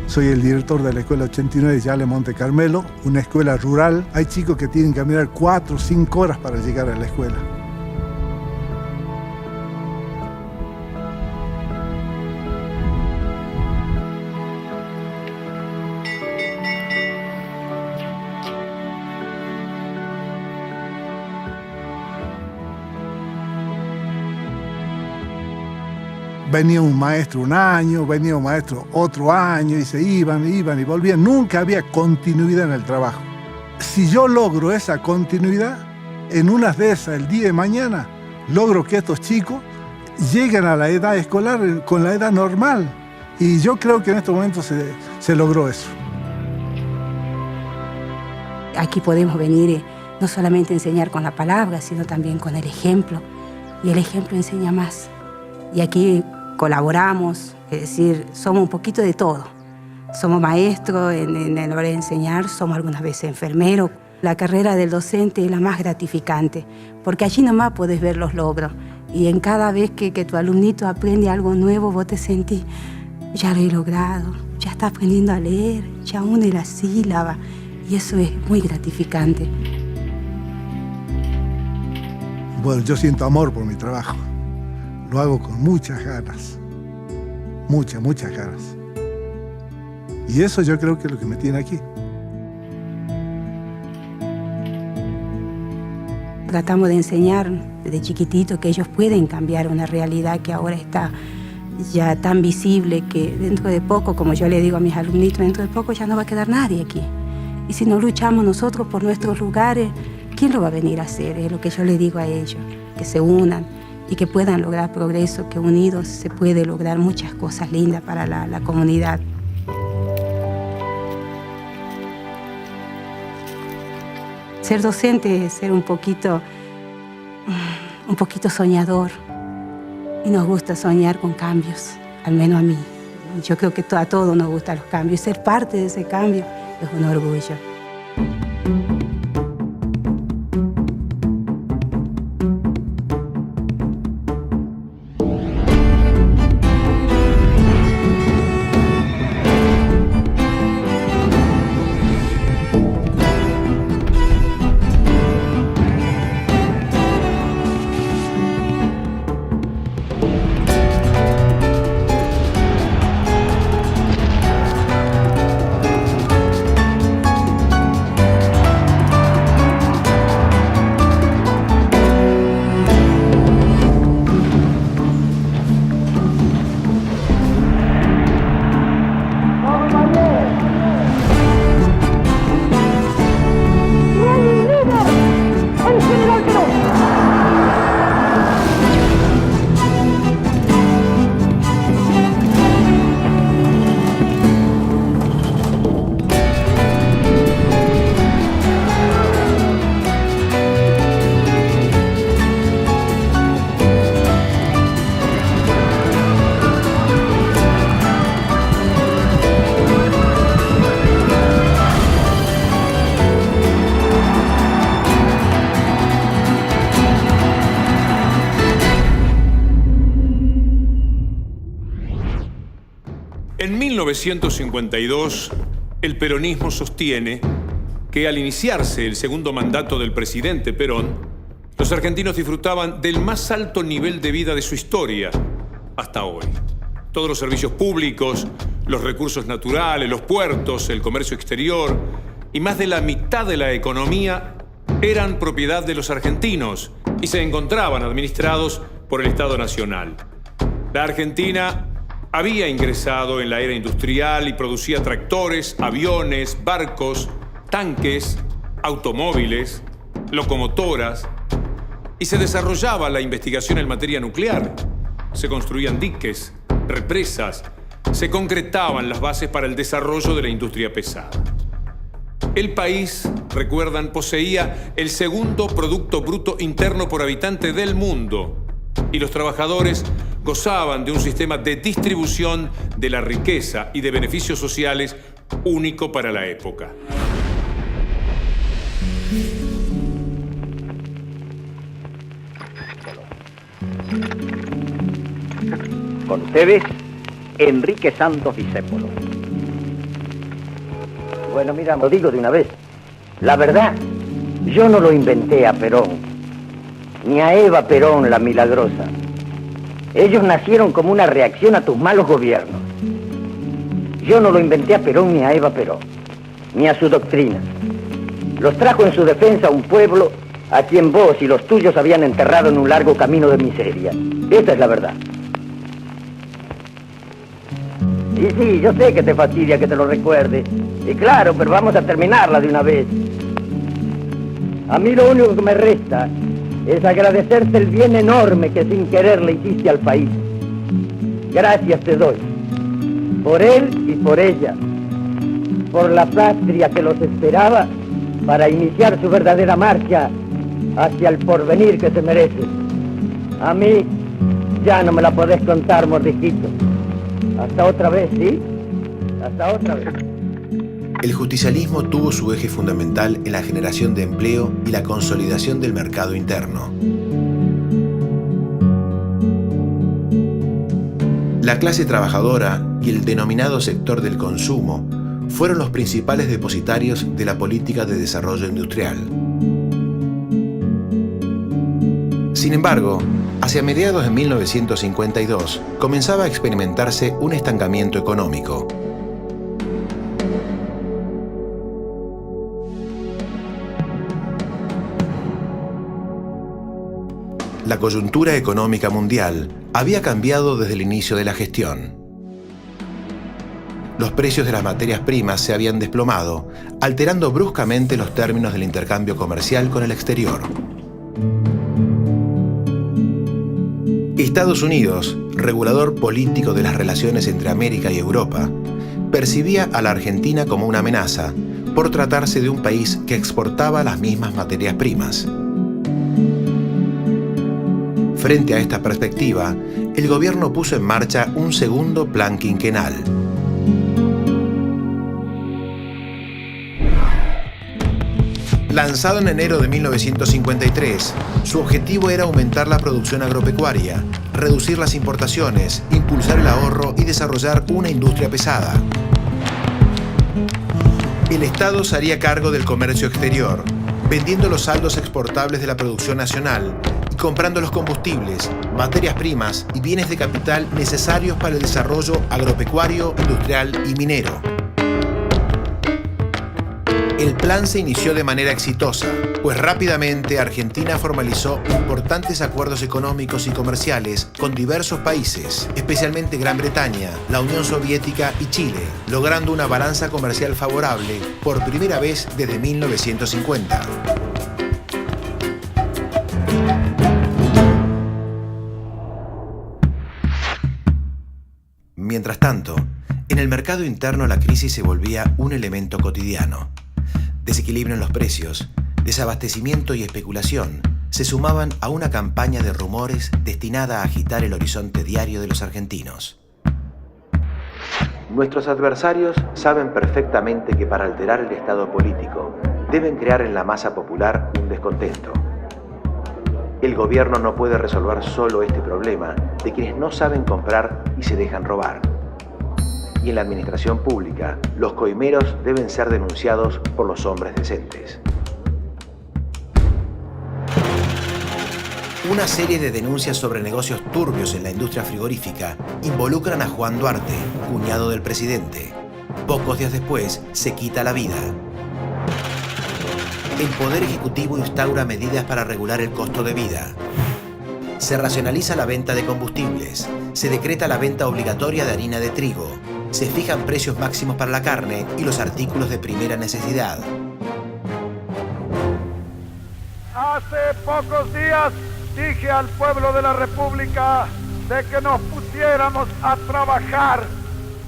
Soy el director de la Escuela 89 de Yale Monte Carmelo, una escuela rural. Hay chicos que tienen que caminar 4 o 5 horas para llegar a la escuela. Venía un maestro un año, venía un maestro otro año y se iban y volvían. Nunca había continuidad en el trabajo. Si yo logro esa continuidad, en unas de esas, el día de mañana, logro que estos chicos lleguen a la edad escolar con la edad normal. Y yo creo que en estos momentos se logró eso. Aquí podemos venir no solamente a enseñar con la palabra, sino también con el ejemplo. Y el ejemplo enseña más. Y aquí colaboramos, es decir, somos un poquito de todo. Somos maestros en la hora de enseñar, somos algunas veces enfermeros. La carrera del docente es la más gratificante, porque allí nomás puedes ver los logros. Y en cada vez que tu alumnito aprende algo nuevo, vos te sentís, ya lo he logrado, ya está aprendiendo a leer, ya une la sílaba. Y eso es muy gratificante. Bueno, yo siento amor por mi trabajo. Lo hago con muchas ganas, muchas ganas. Y eso yo creo que es lo que me tiene aquí. Tratamos de enseñar desde chiquitito que ellos pueden cambiar una realidad que ahora está ya tan visible que dentro de poco, como yo le digo a mis alumnitos, dentro de poco ya no va a quedar nadie aquí. Y si no luchamos nosotros por nuestros lugares, ¿quién lo va a venir a hacer? Es lo que yo le digo a ellos, que se unan y que puedan lograr progreso, que unidos se puede lograr muchas cosas lindas para la comunidad. Ser docente es ser un poquito soñador. Y nos gusta soñar con cambios, al menos a mí. Yo creo que a todos nos gustan los cambios. Ser parte de ese cambio es un orgullo. En 1952, el peronismo sostiene que al iniciarse el segundo mandato del presidente Perón, los argentinos disfrutaban del más alto nivel de vida de su historia hasta hoy. Todos los servicios públicos, los recursos naturales, los puertos, el comercio exterior y más de la mitad de la economía eran propiedad de los argentinos y se encontraban administrados por el Estado Nacional. La Argentina había ingresado en la era industrial y producía tractores, aviones, barcos, tanques, automóviles, locomotoras, y se desarrollaba la investigación en materia nuclear. Se construían diques, represas, se concretaban las bases para el desarrollo de la industria pesada. El país, recuerdan, poseía el segundo Producto Bruto Interno por habitante del mundo, y los trabajadores gozaban de un sistema de distribución de la riqueza y de beneficios sociales único para la época. Con ustedes, Enrique Santos Discépolo. Bueno, mira, lo digo de una vez. La verdad, yo no lo inventé a Perón, ni a Eva Perón la milagrosa. Ellos nacieron como una reacción a tus malos gobiernos. Yo no lo inventé a Perón ni a Eva Perón, ni a su doctrina. Los trajo en su defensa un pueblo a quien vos y los tuyos habían enterrado en un largo camino de miseria. Esa es la verdad. Y sí, yo sé que te fastidia que te lo recuerde. Y claro, pero vamos a terminarla de una vez. A mí lo único que me resta es agradecerte el bien enorme que sin querer le hiciste al país. Gracias te doy. Por él y por ella. Por la patria que los esperaba para iniciar su verdadera marcha hacia el porvenir que se merece. A mí ya no me la podés contar, mordijito. Hasta otra vez, ¿sí? Hasta otra vez. El justicialismo tuvo su eje fundamental en la generación de empleo y la consolidación del mercado interno. La clase trabajadora y el denominado sector del consumo fueron los principales depositarios de la política de desarrollo industrial. Sin embargo, hacia mediados de 1952 comenzaba a experimentarse un estancamiento económico. La coyuntura económica mundial había cambiado desde el inicio de la gestión. Los precios de las materias primas se habían desplomado, alterando bruscamente los términos del intercambio comercial con el exterior. Estados Unidos, regulador político de las relaciones entre América y Europa, percibía a la Argentina como una amenaza por tratarse de un país que exportaba las mismas materias primas. Frente a esta perspectiva, el gobierno puso en marcha un segundo plan quinquenal. Lanzado en enero de 1953, su objetivo era aumentar la producción agropecuaria, reducir las importaciones, impulsar el ahorro y desarrollar una industria pesada. El Estado se haría cargo del comercio exterior, vendiendo los saldos exportables de la producción nacional y comprando los combustibles, materias primas y bienes de capital necesarios para el desarrollo agropecuario, industrial y minero. El plan se inició de manera exitosa, pues rápidamente Argentina formalizó importantes acuerdos económicos y comerciales con diversos países, especialmente Gran Bretaña, la Unión Soviética y Chile, logrando una balanza comercial favorable por primera vez desde 1950. Mientras tanto, en el mercado interno la crisis se volvía un elemento cotidiano. Desequilibrio en los precios, desabastecimiento y especulación se sumaban a una campaña de rumores destinada a agitar el horizonte diario de los argentinos. Nuestros adversarios saben perfectamente que para alterar el estado político deben crear en la masa popular un descontento. El gobierno no puede resolver solo este problema de quienes no saben comprar y se dejan robar. Y en la administración pública, los coimeros deben ser denunciados por los hombres decentes. Una serie de denuncias sobre negocios turbios en la industria frigorífica involucran a Juan Duarte, cuñado del presidente. Pocos días después, se quita la vida. El Poder Ejecutivo instaura medidas para regular el costo de vida. Se racionaliza la venta de combustibles. Se decreta la venta obligatoria de harina de trigo. Se fijan precios máximos para la carne y los artículos de primera necesidad. Hace pocos días dije al pueblo de la República de que nos pusiéramos a trabajar.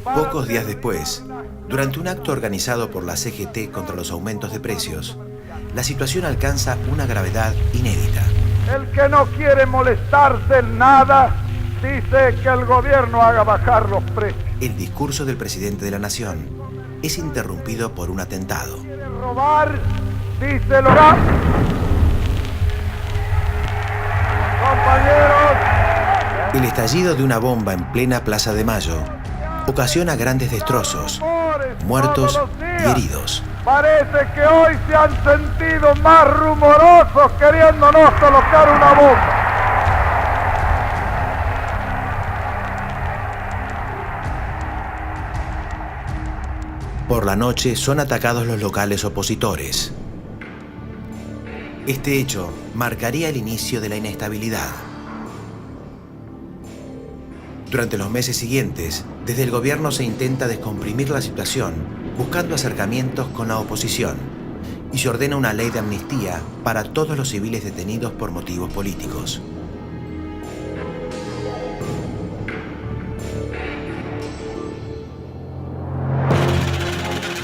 Pocos días después, durante un acto organizado por la CGT contra los aumentos de precios, la situación alcanza una gravedad inédita. El que no quiere molestarse en nada, dice que el gobierno haga bajar los precios. El discurso del presidente de la Nación es interrumpido por un atentado. ¿Quiere robar? Díselo. Compañeros. El estallido de una bomba en plena Plaza de Mayo ocasiona grandes destrozos, muertos y heridos. Parece que hoy se han sentido más rumorosos queriéndonos colocar una bomba. Por la noche son atacados los locales opositores. Este hecho marcaría el inicio de la inestabilidad. Durante los meses siguientes, desde el gobierno se intenta descomprimir la situación, buscando acercamientos con la oposición, y se ordena una ley de amnistía para todos los civiles detenidos por motivos políticos.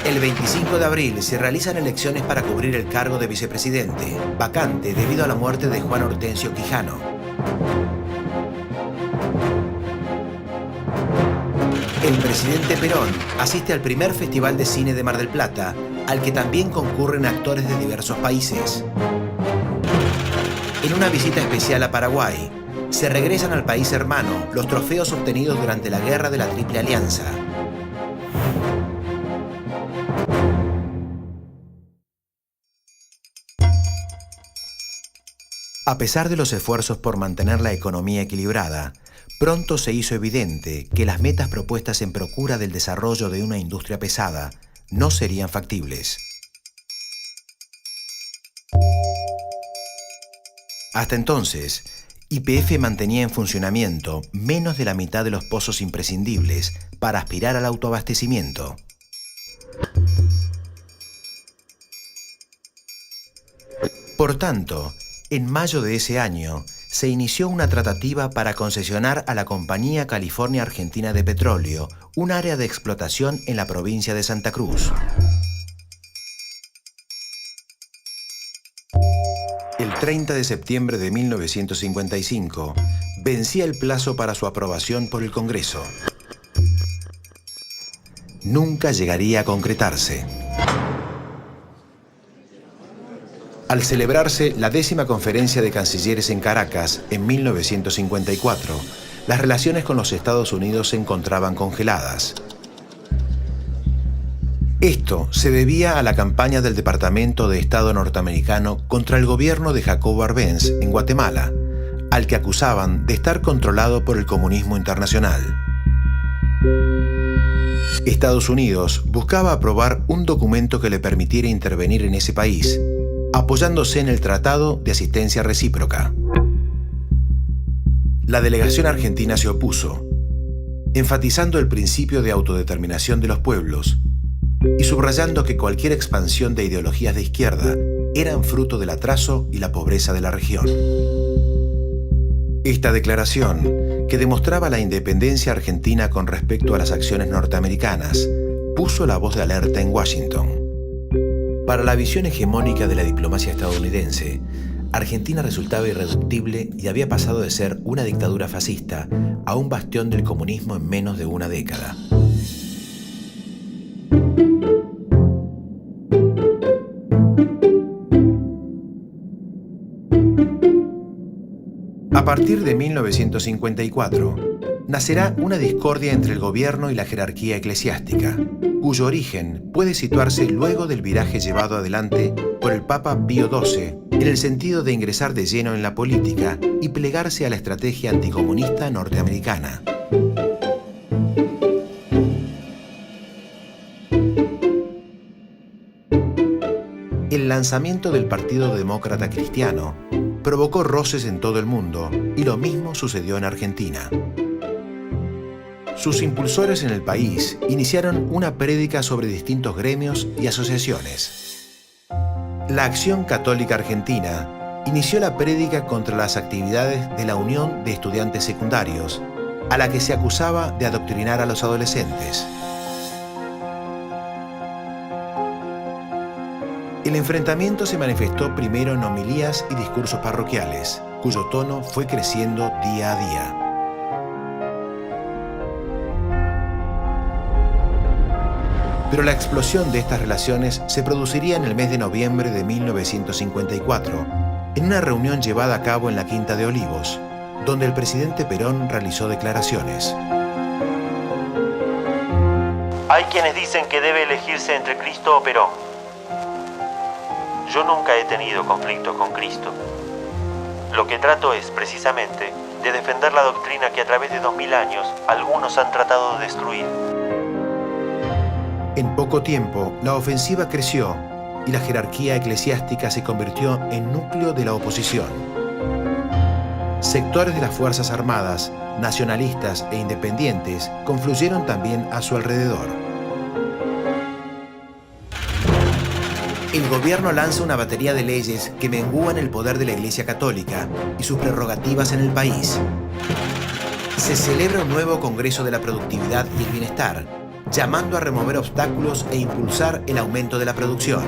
El 25 de abril se realizan elecciones para cubrir el cargo de vicepresidente, vacante debido a la muerte de Juan Hortensio Quijano. El presidente Perón asiste al primer Festival de Cine de Mar del Plata, al que también concurren actores de diversos países. En una visita especial a Paraguay, se regresan al país hermano los trofeos obtenidos durante la Guerra de la Triple Alianza. A pesar de los esfuerzos por mantener la economía equilibrada, pronto se hizo evidente que las metas propuestas en procura del desarrollo de una industria pesada no serían factibles. Hasta entonces, YPF mantenía en funcionamiento menos de la mitad de los pozos imprescindibles para aspirar al autoabastecimiento. Por tanto, en mayo de ese año, se inició una tratativa para concesionar a la Compañía California Argentina de Petróleo un área de explotación en la provincia de Santa Cruz. El 30 de septiembre de 1955, vencía el plazo para su aprobación por el Congreso. Nunca llegaría a concretarse. Al celebrarse la 10ª Conferencia de Cancilleres en Caracas en 1954, las relaciones con los Estados Unidos se encontraban congeladas. Esto se debía a la campaña del Departamento de Estado norteamericano contra el gobierno de Jacobo Arbenz en Guatemala, al que acusaban de estar controlado por el comunismo internacional. Estados Unidos buscaba aprobar un documento que le permitiera intervenir en ese país, apoyándose en el Tratado de Asistencia Recíproca. La delegación argentina se opuso, enfatizando el principio de autodeterminación de los pueblos y subrayando que cualquier expansión de ideologías de izquierda eran fruto del atraso y la pobreza de la región. Esta declaración, que demostraba la independencia argentina con respecto a las acciones norteamericanas, puso la voz de alerta en Washington. Para la visión hegemónica de la diplomacia estadounidense, Argentina resultaba irreductible y había pasado de ser una dictadura fascista a un bastión del comunismo en menos de una década. A partir de 1954, nacerá una discordia entre el gobierno y la jerarquía eclesiástica, cuyo origen puede situarse luego del viraje llevado adelante por el Papa Pío XII en el sentido de ingresar de lleno en la política y plegarse a la estrategia anticomunista norteamericana. El lanzamiento del Partido Demócrata Cristiano provocó roces en todo el mundo y lo mismo sucedió en Argentina. Sus impulsores en el país iniciaron una prédica sobre distintos gremios y asociaciones. La Acción Católica Argentina inició la prédica contra las actividades de la Unión de Estudiantes Secundarios, a la que se acusaba de adoctrinar a los adolescentes. El enfrentamiento se manifestó primero en homilías y discursos parroquiales, cuyo tono fue creciendo día a día. Pero la explosión de estas relaciones se produciría en el mes de noviembre de 1954, en una reunión llevada a cabo en la Quinta de Olivos, donde el presidente Perón realizó declaraciones. Hay quienes dicen que debe elegirse entre Cristo o Perón. Yo nunca he tenido conflictos con Cristo. Lo que trato es, precisamente, de defender la doctrina que a través de 2000 años algunos han tratado de destruir. En poco tiempo, la ofensiva creció y la jerarquía eclesiástica se convirtió en núcleo de la oposición. Sectores de las Fuerzas Armadas, nacionalistas e independientes confluyeron también a su alrededor. El gobierno lanza una batería de leyes que mengúan el poder de la Iglesia Católica y sus prerrogativas en el país. Se celebra un nuevo Congreso de la Productividad y el Bienestar, llamando a remover obstáculos e impulsar el aumento de la producción.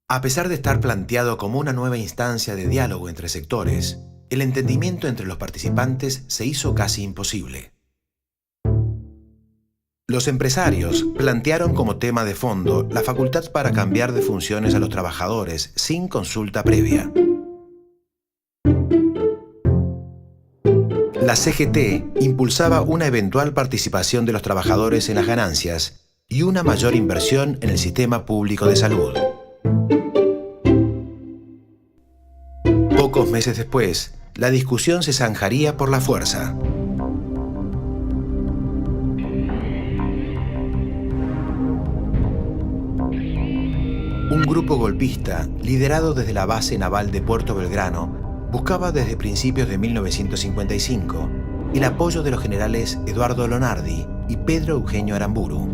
A pesar de estar planteado como una nueva instancia de diálogo entre sectores, el entendimiento entre los participantes se hizo casi imposible. Los empresarios plantearon como tema de fondo la facultad para cambiar de funciones a los trabajadores sin consulta previa. La CGT impulsaba una eventual participación de los trabajadores en las ganancias y una mayor inversión en el sistema público de salud. Pocos meses después, la discusión se zanjaría por la fuerza. Un grupo golpista, liderado desde la base naval de Puerto Belgrano, buscaba desde principios de 1955 el apoyo de los generales Eduardo Lonardi y Pedro Eugenio Aramburu.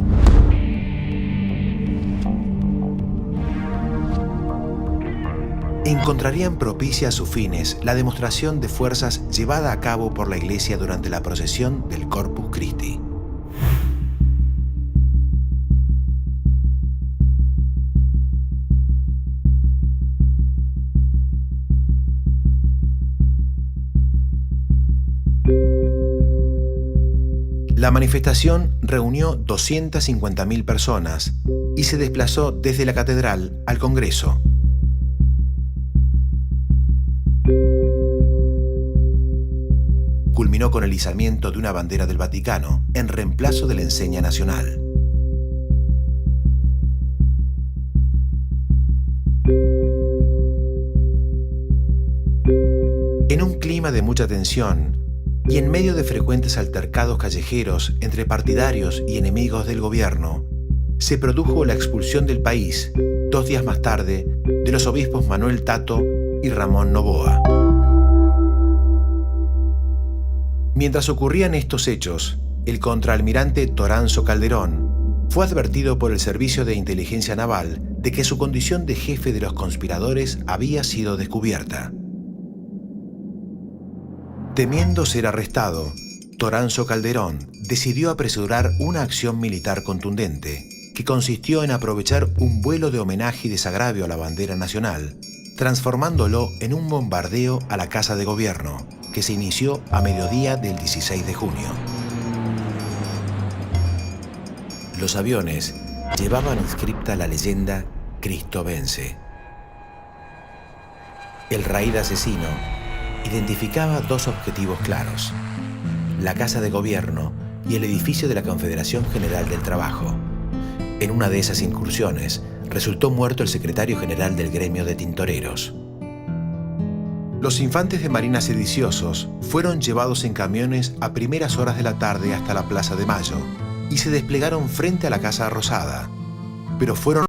Encontrarían propicia a sus fines la demostración de fuerzas llevada a cabo por la Iglesia durante la procesión del Corpus Christi. La manifestación reunió 250.000 personas y se desplazó desde la catedral al Congreso. Culminó con el izamiento de una bandera del Vaticano en reemplazo de la enseña nacional. En un clima de mucha tensión y en medio de frecuentes altercados callejeros entre partidarios y enemigos del gobierno, se produjo la expulsión del país, 2 días más tarde, de los obispos Manuel Tato y Ramón Novoa. Mientras ocurrían estos hechos, el contraalmirante Toranzo Calderón fue advertido por el Servicio de Inteligencia Naval de que su condición de jefe de los conspiradores había sido descubierta. Temiendo ser arrestado, Toranzo Calderón decidió apresurar una acción militar contundente, que consistió en aprovechar un vuelo de homenaje y desagravio a la bandera nacional, transformándolo en un bombardeo a la Casa de Gobierno, que se inició a mediodía del 16 de junio. Los aviones llevaban inscripta la leyenda «Cristo vence». El raid asesino identificaba 2 objetivos claros: la Casa de Gobierno y el edificio de la Confederación General del Trabajo. En una de esas incursiones resultó muerto el secretario general del gremio de tintoreros. Los infantes de marina sediciosos fueron llevados en camiones a primeras horas de la tarde hasta la Plaza de Mayo y se desplegaron frente a la Casa Rosada, pero fueron